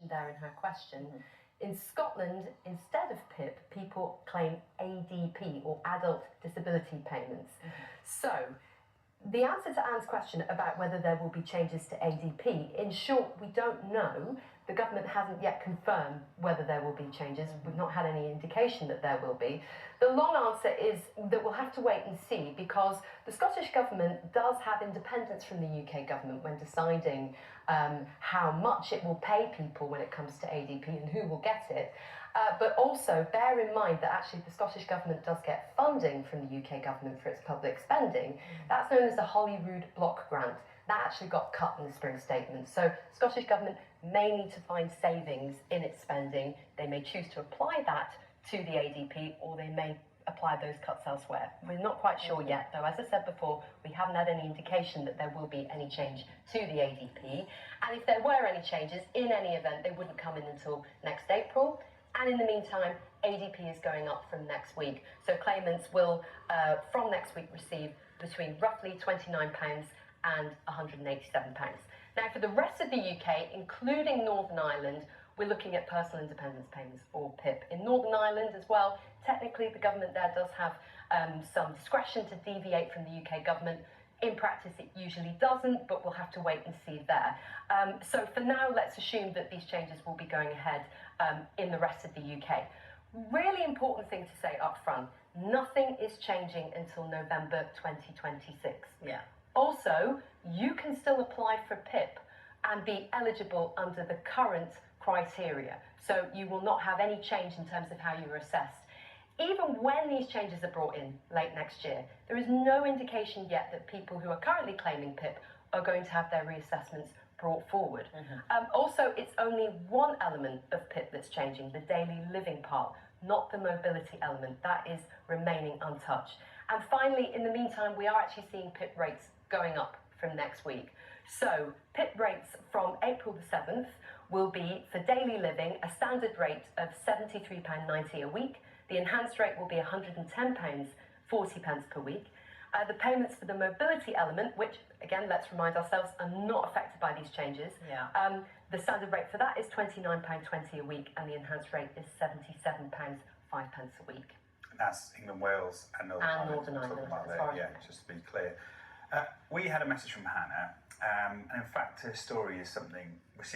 there in her question. In Scotland, instead of PIP, people claim ADP, or Adult Disability Payments. So, the answer to Anne's question about whether there will be changes to ADP, in short, we don't know. The government hasn't yet confirmed whether there will be changes. We've not had any indication that there will be. The long answer is that we'll have to wait and see, because the Scottish Government does have independence from the UK Government when deciding how much it will pay people when it comes to ADP and who will get it. But also bear in mind that actually the Scottish Government does get funding from the UK Government for its public spending. That's known as the Holyrood Block Grant. That actually got cut in the Spring Statement. So the Scottish Government may need to find savings in its spending. They may choose to apply that to the ADP, or they may apply those cuts elsewhere. We're not quite sure yet, though. As I said before, we haven't had any indication that there will be any change to the ADP. And if there were any changes, in any event, they wouldn't come in until next April. And in the meantime, ADP is going up from next week. So claimants will, from next week, receive between roughly £29 and £187. Now, for the rest of the UK, including Northern Ireland, we're looking at personal independence payments, or PIP. In Northern Ireland as well, technically the government there does have some discretion to deviate from the UK government. In practice, it usually doesn't, but we'll have to wait and see there. So for now, let's assume that these changes will be going ahead in the rest of the UK. Really important thing to say up front, nothing is changing until November 2026. Yeah. Also, you can still apply for PIP and be eligible under the current criteria. So you will not have any change in terms of how you're assessed. Even when these changes are brought in late next year, there is no indication yet that people who are currently claiming PIP are going to have their reassessments brought forward. Also, it's only one element of PIP that's changing, the daily living part, not the mobility element. That is remaining untouched. And finally, in the meantime, we are actually seeing PIP rates going up from next week. So PIP rates from April the 7th will be, for daily living, a standard rate of £73.90 a week. The enhanced rate will be £110.40 per week. The payments for the mobility element, which, again, let's remind ourselves, are not affected by these changes. Yeah. The standard rate for that is £29.20 a week, and the enhanced rate is £77.05 a week. That's England, Wales and Northern Ireland. Northern Ireland, as far as just to be clear. We had a message from Hannah, and in fact her story is something we're seeing